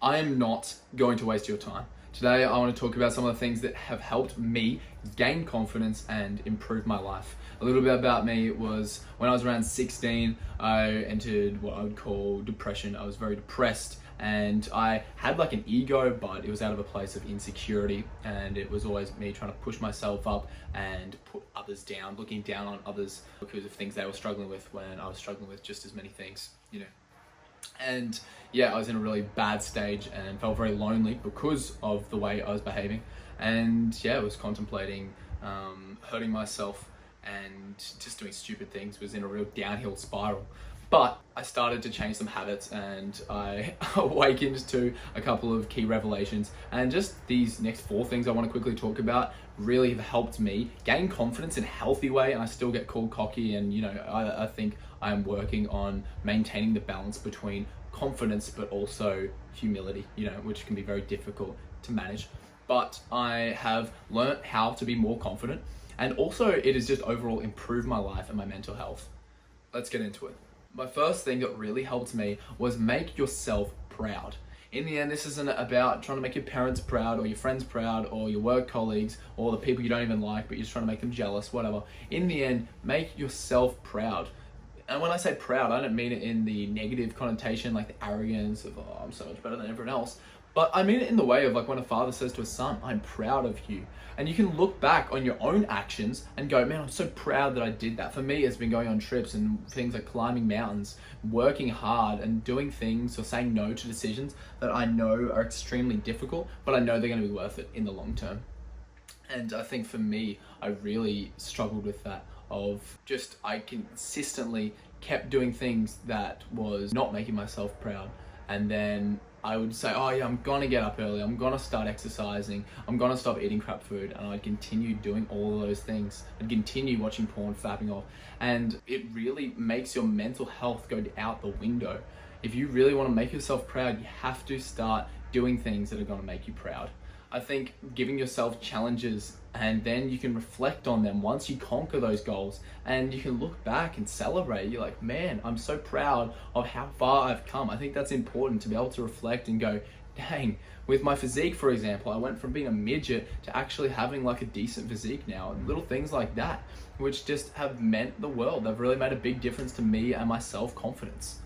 I am not going to waste your time. Today, I want to talk about some of the things that have helped me gain confidence and improve my life. A little bit about me was when I was around 16, I entered what I would call depression. I was very depressed and I had like an ego, but it was out of a place of insecurity, and it was always me trying to push myself up and put others down, looking down on others because of things they were struggling with when I was struggling with just as many things, you know. And yeah, I was in a really bad stage and felt very lonely because of the way I was behaving. And yeah, I was contemplating hurting myself and just doing stupid things, was in a real downhill spiral. But I started to change some habits and I awakened to a couple of key revelations. And just these next four things I want to quickly talk about really have helped me gain confidence in a healthy way. And I still get called cocky, and you know, I think I'm working on maintaining the balance between confidence but also humility, you know, which can be very difficult to manage. But I have learnt how to be more confident, and also it has just overall improved my life and my mental health. Let's get into it. My first thing that really helped me was make yourself proud. In the end, this isn't about trying to make your parents proud or your friends proud or your work colleagues or the people you don't even like, but you're just trying to make them jealous, whatever. In the end, make yourself proud. And when I say proud, I don't mean it in the negative connotation, like the arrogance of, oh, I'm so much better than everyone else. But I mean it in the way of like when a father says to a son, I'm proud of you. And you can look back on your own actions and go, man, I'm so proud that I did that. For me, it's been going on trips and things like climbing mountains, working hard and doing things or saying no to decisions that I know are extremely difficult, but I know they're going to be worth it in the long term. And I think for me, I really struggled with that of just, I consistently kept doing things that was not making myself proud. And then I would say, oh yeah, I'm gonna get up early, I'm gonna start exercising, I'm gonna stop eating crap food, and I'd continue doing all of those things. I'd continue watching porn, fapping off, and it really makes your mental health go out the window. If you really wanna make yourself proud, you have to start doing things that are gonna make you proud. I think giving yourself challenges, and then you can reflect on them once you conquer those goals, and you can look back and celebrate. You're like, man, I'm so proud of how far I've come. I think that's important to be able to reflect and go, dang, with my physique, for example, I went from being a midget to actually having like a decent physique now, and little things like that, which just have meant the world. They've really made a big difference to me and my self-confidence.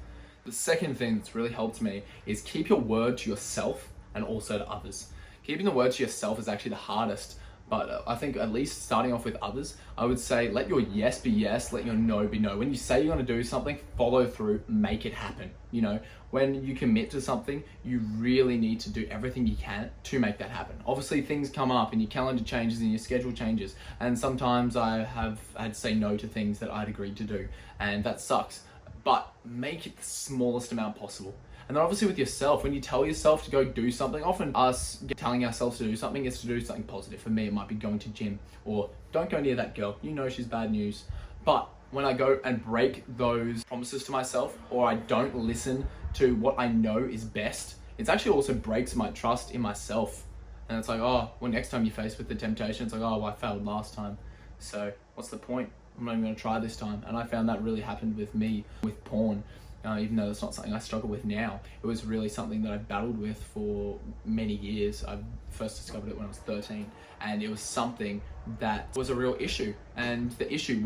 The second thing that's really helped me is keep your word to yourself and also to others. Keeping the word to yourself is actually the hardest, but I think at least starting off with others, I would say let your yes be yes, let your no be no. When you say you're gonna do something, follow through, make it happen. You know, when you commit to something, you really need to do everything you can to make that happen. Obviously things come up and your calendar changes and your schedule changes, and sometimes I have had to say no to things that I'd agreed to do, and that sucks, but make it the smallest amount possible. And then obviously with yourself, when you tell yourself to go do something, often us telling ourselves to do something is to do something positive. For me, it might be going to gym, or don't go near that girl, you know she's bad news. But when I go and break those promises to myself, or I don't listen to what I know is best, it actually also breaks my trust in myself. And it's like, oh, well, next time you're faced with the temptation, it's like, oh, well, I failed last time, so what's the point? I'm not even gonna try this time. And I found that really happened with me with porn. Even though it's not something I struggle with now, it was really something that I battled with for many years. I first discovered it when I was 13, and it was something that was a real issue. And the issue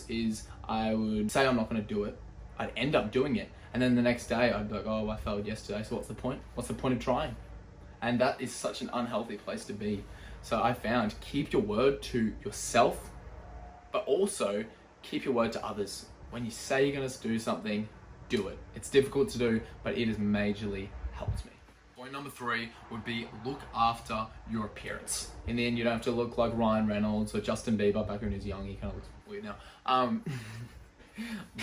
is I would say I'm not gonna do it, I'd end up doing it, and then the next day I'd be like, oh, I failed yesterday, so what's the point? What's the point of trying? And that is such an unhealthy place to be. So I found, keep your word to yourself, but also keep your word to others. When you say you're gonna do something, do it. It's difficult to do, but it has majorly helped me. Point number 3 would be look after your appearance. In the end, you don't have to look like Ryan Reynolds or Justin Bieber. Back when he was young, he kind of looks weird now.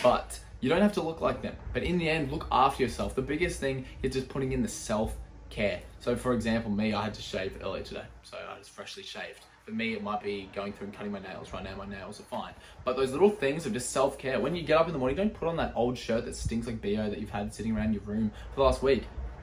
But you don't have to look like them. But in the end, look after yourself. The biggest thing is just putting in the self-care. So for example, me, I had to shave earlier today. So I was freshly shaved. For me, it might be going through and cutting my nails. Right now, my nails are fine. But those little things of just self-care. When you get up in the morning, don't put on that old shirt that stinks like BO that you've had sitting around your room for the last week.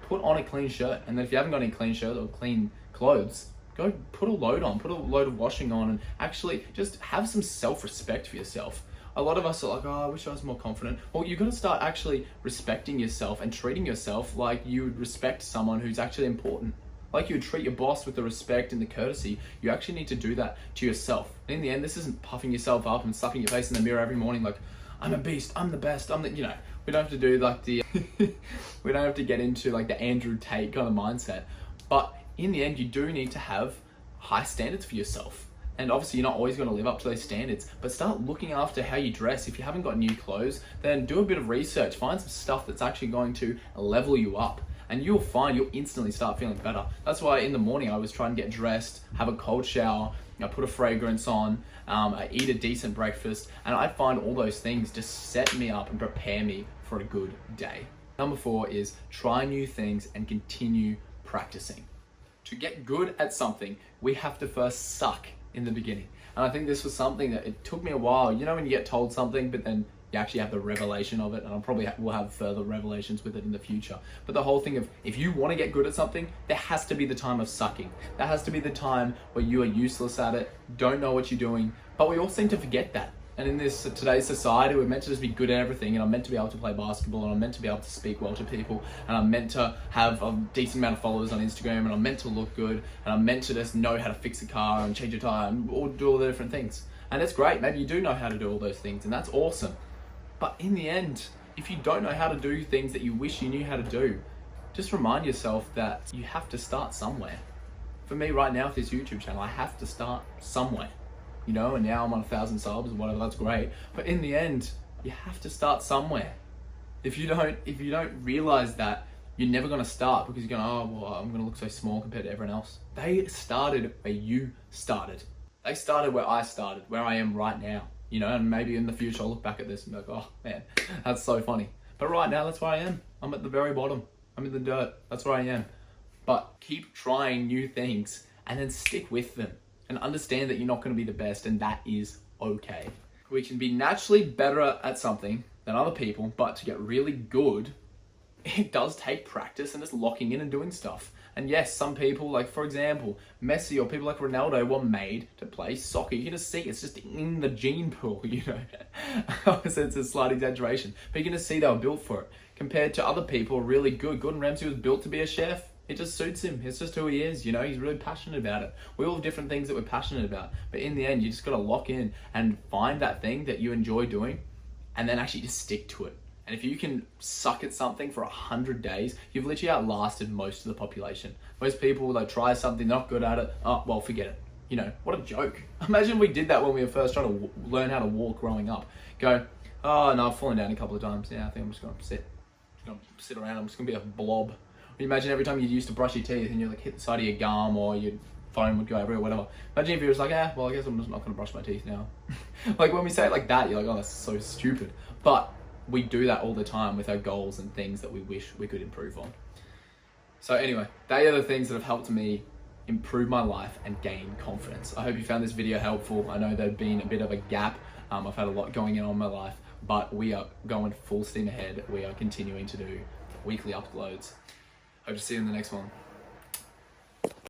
Put on a clean shirt. And then if you haven't got any clean shirt or clean clothes, go put a load on, put a load of washing on, and actually just have some self-respect for yourself. A lot of us are like, oh, I wish I was more confident. Well, you've got to start actually respecting yourself and treating yourself like you would respect someone who's actually important. Like you would treat your boss with the respect and the courtesy, you actually need to do that to yourself. And in the end, this isn't puffing yourself up and slapping your face in the mirror every morning like, I'm a beast, I'm the best, we don't have to do like the, we don't have to get into like the Andrew Tate kind of mindset. But in the end, you do need to have high standards for yourself. And obviously you're not always going to live up to those standards, but start looking after how you dress. If you haven't got new clothes, then do a bit of research, find some stuff that's actually going to level you up. And you'll find you'll instantly start feeling better. That's why in the morning I was trying to get dressed, have a cold shower, I put a fragrance on, I eat a decent breakfast, and I find all those things just set me up and prepare me for a good day. Number 4 is try new things and continue practicing. To get good at something, we have to first suck in the beginning. And I think this was something that it took me a while. You know when you get told something, but then you actually have the revelation of it, and I'll probably will have further revelations with it in the future. But the whole thing of, if you want to get good at something, there has to be the time of sucking. There has to be the time where you are useless at it, don't know what you're doing, but we all seem to forget that. And in this today's society, we're meant to just be good at everything, and I'm meant to be able to play basketball, and I'm meant to be able to speak well to people, and I'm meant to have a decent amount of followers on Instagram, and I'm meant to look good, and I'm meant to just know how to fix a car and change a tire and do all the different things. And it's great, maybe you do know how to do all those things, and that's awesome. But in the end, if you don't know how to do things that you wish you knew how to do, just remind yourself that you have to start somewhere. For me right now with this YouTube channel, I have to start somewhere. And now I'm on 1,000 subs or whatever, that's great. But in the end, you have to start somewhere. If you don't realize that, you're never gonna start because you're going, oh, well, I'm gonna look so small compared to everyone else. They started where you started. They started where I started, where I am right now. And maybe in the future I'll look back at this and be like, oh man, that's so funny. But right now, that's where I am. I'm at the very bottom. I'm in the dirt. That's where I am. But keep trying new things and then stick with them and understand that you're not going to be the best, and that is okay. We can be naturally better at something than other people, but to get really good, it does take practice and just locking in and doing stuff. And yes, some people, like for example, Messi or people like Ronaldo were made to play soccer. You can just see it's just in the gene pool, It's a slight exaggeration, but you can just see they were built for it. Compared to other people, really good. Gordon Ramsay was built to be a chef. It just suits him. It's just who he is, He's really passionate about it. We all have different things that we're passionate about. But in the end, you just got to lock in and find that thing that you enjoy doing and then actually just stick to it. And if you can suck at something for 100 days, you've literally outlasted most of the population. Most people, they try something, they're not good at it. Oh, well, forget it. What a joke. Imagine we did that when we were first trying to learn how to walk growing up. Go, oh no, I've fallen down a couple of times. Yeah, I think I'm just going to sit around. I'm just going to be a blob. You imagine every time you used to brush your teeth and you hit the side of your gum or your phone would go everywhere, whatever. Imagine if you was like, well, I guess I'm just not going to brush my teeth now. Like when we say it like that, you're like, oh, that's so stupid. But we do that all the time with our goals and things that we wish we could improve on. So anyway, they are the things that have helped me improve my life and gain confidence. I hope you found this video helpful. I know there'd been a bit of a gap. I've had a lot going on in my life, but we are going full steam ahead. We are continuing to do weekly uploads. Hope to see you in the next one.